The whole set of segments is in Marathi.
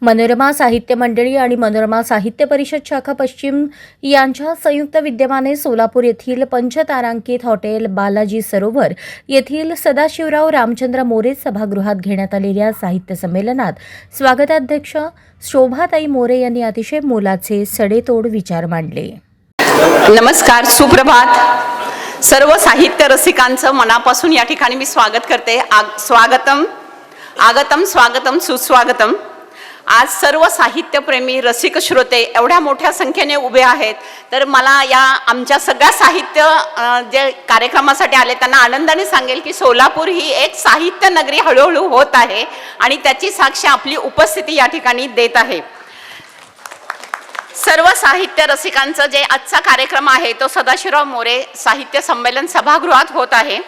मनोरमा साहित्य मंडळी आणि मनोरमा साहित्य परिषद शाखा पश्चिम यांच्या संयुक्त विद्यमाने सोलापूर येथील पंचतारांकित हॉटेल बालाजी सरोवर येथील सदाशिवराव रामचंद्र मोरे सभागृहात घेण्यात आलेल्या साहित्य संमेलनात स्वागताध्यक्ष शोभाताई मोरे यांनी अतिशय मोलाचे सडेतोड विचार मांडले। नमस्कार, सुप्रभात। सर्व साहित्य रसिकांचं मनापासून या ठिकाणी मी स्वागत करते। स्वागतम, आगतम, स्वागतम, सुस्वागतम। आज सर्व साहित्यप्रेमी रसिक श्रोते एवढ्या मोठ्या संख्येने उभे आहेत, तर मला या आमच्या सगळ्या साहित्य जे कार्यक्रमासाठी आले त्यांना आनंदाने सांगेल की सोलापूर ही एक साहित्य नगरी हळूहळू होत आहे आणि त्याची साक्ष आपली उपस्थिती या ठिकाणी देत आहे। सर्व साहित्य रसिकांचा जे आजचा कार्यक्रम आहे तो सदाशिवराव मोरे साहित्य संमेलन सभागृहात होत आहे।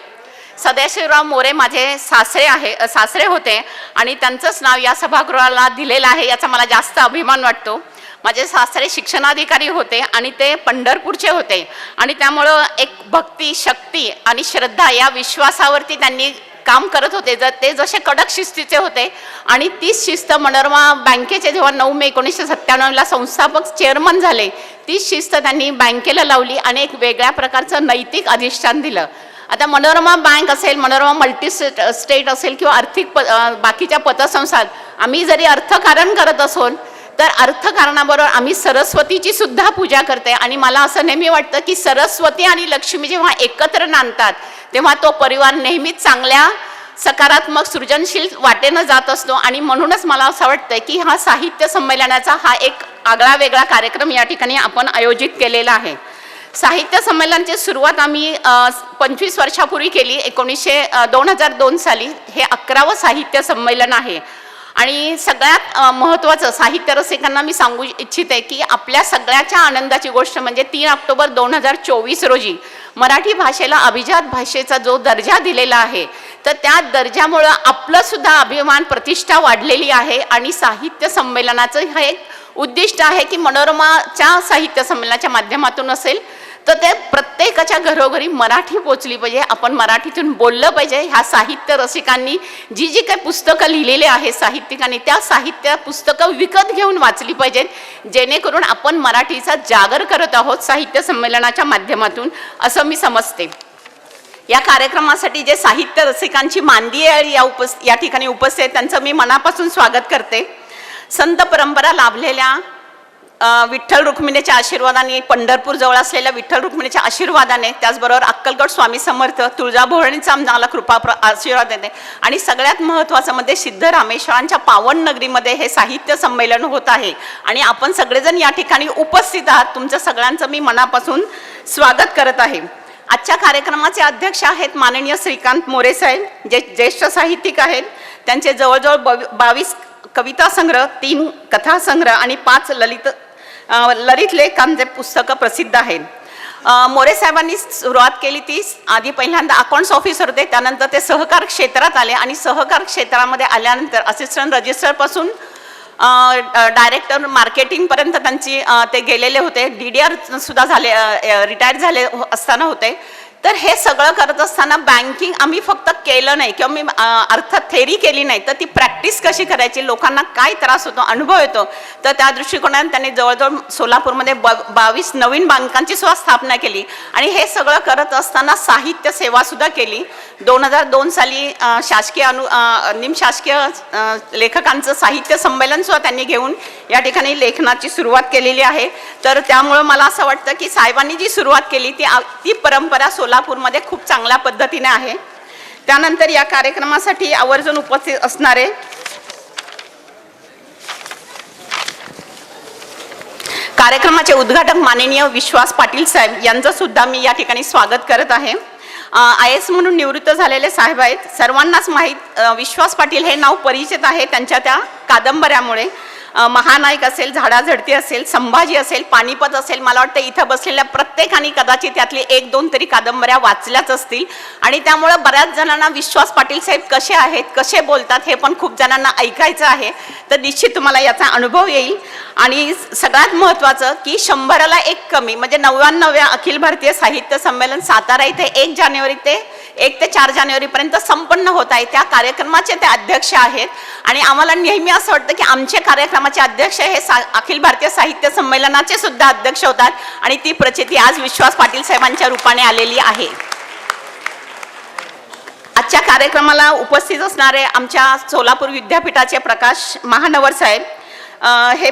सदाशिवराव मोरे माझे सासरे होते आणि त्यांचंच नाव या सभागृहाला दिलेलं आहे, याचा मला जास्त अभिमान वाटतो। माझे सासरे शिक्षणाधिकारी होते आणि ते पंढरपूरचे होते आणि त्यामुळं एक भक्ती, शक्ती आणि श्रद्धा या विश्वासावरती त्यांनी काम करत होते। ते जसे कडक शिस्तीचे होते आणि तीच शिस्त मनोरमा बँकेचे जेव्हा 9 मे 1997ला संस्थापक चेअरमन झाले, तीच शिस्त त्यांनी बँकेला लावली आणि एक वेगळ्या प्रकारचं नैतिक अधिष्ठान दिलं। आता मनोरमा बँक असेल, मनोरमा मल्टी स्टेट असेल किंवा आर्थिक बाकीच्या पतसंस्था, आम्ही जरी अर्थकारण करत असोल तर अर्थकारणाबरोबर आम्ही सरस्वतीची सुद्धा पूजा करते आणि मला असं नेहमी वाटतं की सरस्वती आणि लक्ष्मी जेव्हा एकत्र नांदतात तेव्हा तो परिवार नेहमीच चांगल्या सकारात्मक सृजनशील वाटेनं जात असतो आणि म्हणूनच मला असं वाटतं की हा साहित्य संमेलनाचा हा एक आगळा वेगळा कार्यक्रम या ठिकाणी आपण आयोजित केलेला आहे। साहित्य संमेलनाची सुरुवात आम्ही 25 वर्षापूर्वी केली। 2002 साली हे 11वं साहित्य संमेलन आहे आणि सगळ्यात महत्त्वाचं साहित्य रसिकांना मी सांगू इच्छिते की आपल्या सगळ्याच्या आनंदाची गोष्ट म्हणजे 3 ऑक्टोबर 2024 रोजी मराठी भाषेला अभिजात भाषेचा जो दर्जा दिलेला आहे, तर त्या दर्जामुळं आपलं सुद्धा अभिमान प्रतिष्ठा वाढलेली आहे आणि साहित्य संमेलनाचं हे एक उद्दिष्ट आहे की मनोरमाच्या साहित्य संमेलनाच्या माध्यमातून असेल तर ते प्रत्येकाच्या घरोघरी मराठी पोचली पाहिजे, आपण मराठीतून बोललं पाहिजे। ह्या साहित्य रसिकांनी जी काही पुस्तकं लिहिलेली आहेत साहित्यिकांनी, त्या साहित्य पुस्तकं विकत घेऊन वाचली पाहिजेत, जेणेकरून आपण मराठीचा जागर करत आहोत साहित्य संमेलनाच्या माध्यमातून, असं मी समजते। या कार्यक्रमासाठी जे साहित्य रसिकांची मांदी आहे या ठिकाणी उपस्थित आहेत, त्यांचं मी मनापासून स्वागत करते। संत परंपरा लाभलेल्या विठ्ठल रुक्मिणीच्या आशीर्वादाने, पंढरपूर जवळ असलेल्या विठ्ठल रुक्मिणीच्या आशीर्वादाने, त्याचबरोबर अक्कलकोट स्वामी समर्थ तुळजाभवानीचा आम्हाला कृपा आशीर्वाद देते आणि सगळ्यात महत्त्वाचं म्हणजे सिद्धरामेश्वरांच्या पावन नगरीमध्ये हे साहित्य संमेलन होत आहे आणि आपण सगळेजण या ठिकाणी उपस्थित आहात। तुमचं सगळ्यांचं मी मनापासून स्वागत करत आहे। आजच्या कार्यक्रमाचे अध्यक्ष आहेत माननीय श्रीकांत मोरे साहेब, जे ज्येष्ठ साहित्यिक आहेत। त्यांचे जवळजवळ 22 कविता संग्रह, 3 कथा संग्रह आणि 5 ललित लेखांचे पुस्तकं प्रसिद्ध आहेत। मोरे साहेबांनी सुरुवात केली ती आधी पहिल्यांदा अकाउंट्स ऑफिसर होते, त्यानंतर ते सहकार क्षेत्रात आले आणि सहकार क्षेत्रामध्ये आल्यानंतर असिस्टंट रजिस्ट्रारपासून डायरेक्टर मार्केटिंगपर्यंत त्यांची ते गेलेले होते। DDR सुद्धा झाले, रिटायर झाले असताना होते। तर हे सगळं करत असताना बँकिंग आम्ही फक्त केलं नाही किंवा मी अर्थात थेरी केली नाही, तर ती प्रॅक्टिस कशी करायची, लोकांना काय त्रास होतो, अनुभव येतो, तर त्या दृष्टिकोनाने त्यांनी जवळजवळ सोलापूरमध्ये 22 नवीन बँकांची सुद्धा स्थापना केली आणि हे सगळं करत असताना साहित्य सेवा सुद्धा केली। 2002 साली शासकीय निमशासकीय लेखकांचं साहित्य संमेलन सुद्धा त्यांनी घेऊन या ठिकाणी लेखनाची सुरुवात केलेली आहे। तर त्यामुळं मला असं वाटतं की साहेबांनी जी सुरुवात केली ती परंपरा सोलापूरमध्ये खूप चांगल्या पद्धतीने आहे। त्यानंतर या कार्यक्रमासाठी आवर्जून उपस्थित असणारे कार्यक्रमाचे उद्घाटक माननीय विश्वास पाटील साहेब यांचं सुद्धा मी या ठिकाणी स्वागत करत आहे। IAS म्हणून निवृत्त झालेले साहेब आहेत, सर्वांनाच माहीत विश्वास पाटील हे नाव परिचित आहे त्यांच्या त्या कादंबऱ्यामुळे। महानायक असेल, झाडाझडती असेल, संभाजी असेल, पानिपत असेल, मला वाटतं इथं बसलेल्या प्रत्येकाने कदाचित त्यातली 1-2 तरी कादंबऱ्या वाचल्याच असतील आणि त्यामुळं बऱ्याच जणांना विश्वास पाटील साहेब कसे आहेत, कसे बोलतात हे पण खूप जणांना ऐकायचं आहे, तर निश्चित तुम्हाला याचा अनुभव येईल। आणि सगळ्यात महत्त्वाचं की 100ला 1 कमी म्हणजे 99व्या अखिल भारतीय साहित्य संमेलन सातारा इथे 1 जानेवारी ते 1 ते 4 जानेवारीपर्यंत संपन्न होत आहे त्या कार्यक्रमाचे ते अध्यक्ष आहेत. आणि आम्हाला नेहमी असं वाटतं की आमचे कार्यक्रमाचे अध्यक्ष हे अखिल भारतीय साहित्य संमेलनाचे सुद्धा अध्यक्ष होतात आणि ती प्रचिती आज विश्वास पाटील साहेबांच्या रूपाने आलेली आहे. आजच्या कार्यक्रमाला उपस्थित असणारे आमच्या सोलापूर विद्यापीठाचे प्रकाश महानवर साहेब हे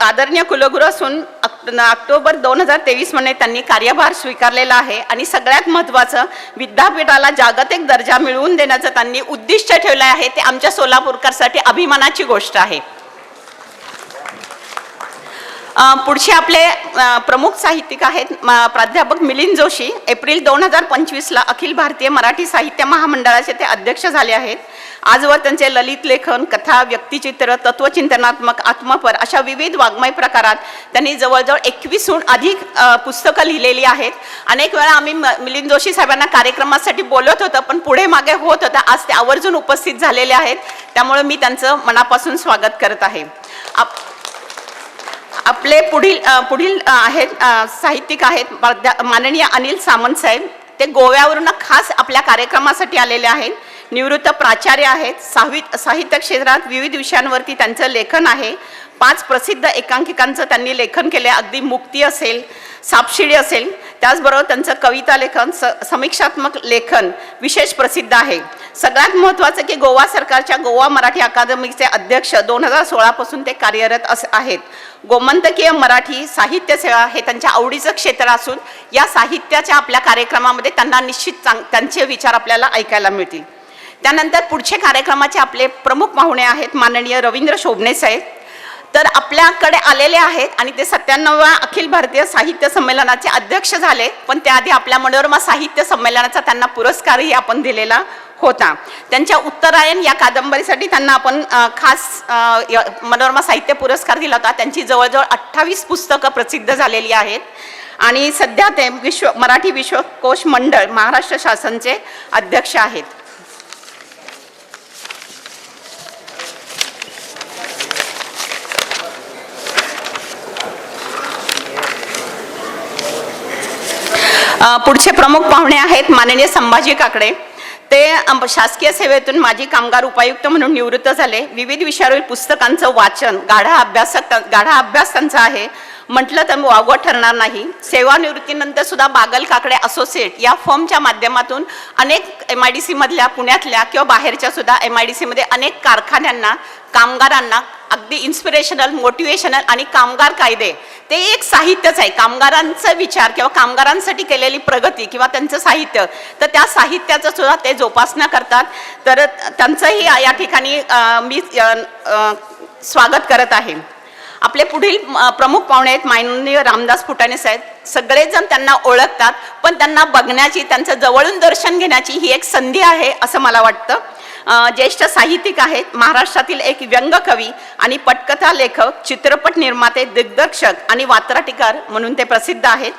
आदरणीय कुलगुरू असून ऑक्टोबर 2023 मध्ये त्यांनी कार्यभार स्वीकारलेला आहे आणि सगळ्यात महत्त्वाचं विद्यापीठाला जागतिक दर्जा मिळवून देण्याचं त्यांनी उद्दिष्ट ठेवलं आहे. ते आमच्या सोलापूरकरसाठी अभिमानाची गोष्ट आहे. पुढचे आपले प्रमुख साहित्यिक आहेत प्राध्यापक मिलिंद जोशी. एप्रिल 2025ला अखिल भारतीय मराठी साहित्य महामंडळाचे ते अध्यक्ष झाले आहेत. आजवर त्यांचे ललित लेखन, कथा, व्यक्तिचित्र, तत्वचिंतनात्मक, आत्मपर अशा विविध वाङ्मय प्रकारात त्यांनी जवळजवळ 21हून अधिक पुस्तकं लिहिलेली आहेत. अनेक वेळा आम्ही मिलिंद जोशी साहेबांना कार्यक्रमासाठी बोलत होतो पण पुढे मागे होत होतं. आज ते आवर्जून उपस्थित झालेले आहेत त्यामुळे मी त्यांचं मनापासून स्वागत करत आहे. आपले पुढील आहेत साहित्यिक आहेत माननीय अनिल सामंत साहेब. ते गोव्यावरून खास आपल्या कार्यक्रमासाठी आलेले आहेत. निवृत्त प्राचार्य आहेत. साहित्य क्षेत्रात विविध विषयांवरती त्यांचं लेखन आहे. 5 प्रसिद्ध एकांकिकांचं त्यांनी लेखन केले. अगदी मुक्ती असेल, सापशिडी असेल, त्याचबरोबर त्यांचं कविता लेखन, समीक्षात्मक लेखन विशेष प्रसिद्ध आहे. सगळ्यात महत्त्वाचं की गोवा सरकारच्या गोवा मराठी अकादमीचे अध्यक्ष 2016 पासून ते कार्यरत आहेत. गोमंतकीय मराठी साहित्य सेवा हे त्यांच्या आवडीचं क्षेत्र असून या साहित्याच्या आपल्या कार्यक्रमामध्ये त्यांना निश्चित त्यांचे विचार आपल्याला ऐकायला मिळतील. त्यानंतर पुढचे कार्यक्रमाचे आपले प्रमुख पाहुणे आहेत माननीय रवींद्र शोभणे साहेब. तर आपल्याकडे आलेले आहेत आणि ते 97व्या अखिल भारतीय साहित्य संमेलनाचे अध्यक्ष झाले. पण त्याआधी आपल्या मनोरमा साहित्य संमेलनाचा त्यांना पुरस्कारही आपण दिलेला होता. त्यांच्या उत्तरायण या कादंबरीसाठी त्यांना आपण खास मनोरमा साहित्य पुरस्कार दिला होता. त्यांची जवळजवळ 28 पुस्तकं प्रसिद्ध झालेली आहेत आणि सध्या ते मराठी विश्वकोश मंडळ महाराष्ट्र शासनचे अध्यक्ष आहेत. पुढचे प्रमुख पाहुणे आहेत माननीय संभाजी काकडे. ते शासकीय सेवेतून माजी कामगार उपायुक्त म्हणून निवृत्त झाले. विविध विषयावरील पुस्तकांचं वाचन, गाढा अभ्यास त्यांचा आहे म्हटलं तर वावगं ठरणार नाही. सेवानिवृत्तीनंतर सुद्धा बागल काकडे असोसिएट या फर्मच्या माध्यमातून अनेक MIDC मधल्या, पुण्यातल्या किंवा बाहेरच्या सुद्धा MIDC मध्ये अनेक कारखान्यांना, कामगारांना अगदी इन्स्पिरेशनल, मोटिवेशनल आणि कामगार कायदे ते एक साहित्यच आहे. कामगारांचा विचार किंवा कामगारांसाठी केलेली प्रगती किंवा त्यांचं साहित्य, तर त्या साहित्याचं सुद्धा ते जोपासना करतात. तर त्यांचंही या ठिकाणी मी स्वागत करत आहे. आपले पुढील प्रमुख पाहुणे आहेत माननीय रामदास फुटाणे साहेब. सगळेजण त्यांना ओळखतात पण त्यांना बघण्याची, त्यांचं जवळून दर्शन घेण्याची ही एक संधी आहे असं मला वाटतं. ज्येष्ठ साहित्यिक आहेत. महाराष्ट्रातील एक व्यंगकवी आणि पटकथा लेखक, चित्रपट निर्माते, दिग्दर्शक आणि वात्रटिकार म्हणून ते प्रसिद्ध आहेत.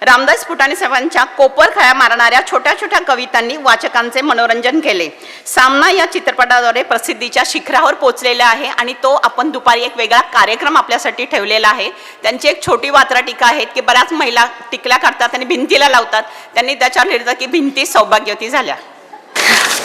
रामदास फुटाणे साहेबांच्या कोपर खळ्या मारणाऱ्या छोट्या छोट्या कवितांनी वाचकांचे मनोरंजन केले. सामना या चित्रपटाद्वारे प्रसिद्धीच्या शिखरावर पोहोचलेला आहे आणि तो आपण दुपारी एक वेगळा कार्यक्रम आपल्यासाठी ठेवलेला आहे. त्यांची एक छोटी वात्रटिका आहे की बऱ्याच महिला टिकल्या काढतात आणि भिंतीला लावतात. त्यांनी त्याच्यावर लिहिलं की भिंती सौभाग्यवती झाल्या.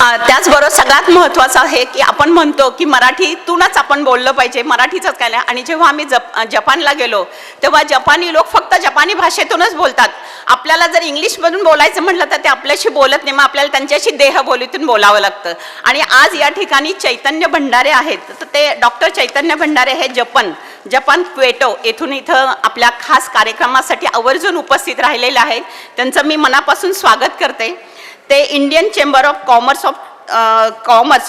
त्याचबरोबर सगळ्यात महत्त्वाचं आहे की आपण म्हणतो की मराठीतूनच आपण बोललं पाहिजे, मराठीचंच काय नाही. आणि जेव्हा आम्ही जपानला गेलो तेव्हा जपानी लोक फक्त जपानी भाषेतूनच बोलतात. आपल्याला जर इंग्लिशमधून बोलायचं म्हटलं तर ते आपल्याशी बोलत नाही, मग आपल्याला त्यांच्याशी देहबोलीतून बोलावं लागतं. आणि आज या ठिकाणी चैतन्य भंडारे आहेत. तर ते डॉक्टर चैतन्य भंडारे हे जपान क्वेटो येथून इथं आपल्या खास कार्यक्रमासाठी आवर्जून उपस्थित राहिलेले आहेत. त्यांचं मी मनापासून स्वागत करते. ते Indian chamber of commerce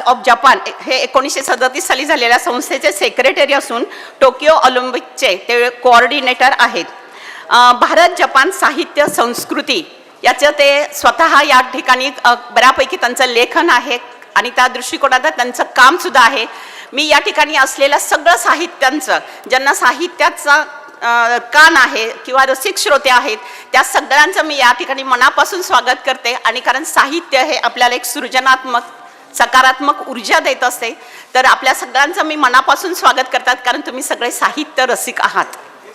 of Japan हे 1937 साली झालेल्या संस्थेचे सेक्रेटरी असून टोकियो ऑलिम्पिकचे ते कोऑर्डिनेटर आहेत. भारत जपान साहित्य संस्कृती याचं ते स्वतः या ठिकाणी बऱ्यापैकी त्यांचं लेखन आहे आणि त्या दृष्टिकोनात त्यांचं काम सुद्धा आहे. मी या ठिकाणी असलेल्या सगळं साहित्यांचं, ज्यांना साहित्याचा कान आहे किंवा रसिक श्रोते आहेत, त्या सगळ्यांचं मी या ठिकाणी मनापासून स्वागत करते. आणि कारण साहित्य हे आपल्याला एक सृजनात्मक, सकारात्मक ऊर्जा देत असते. तर आपल्या सगळ्यांचं मी मनापासून स्वागत करतात कारण तुम्ही सगळे साहित्य रसिक आहात.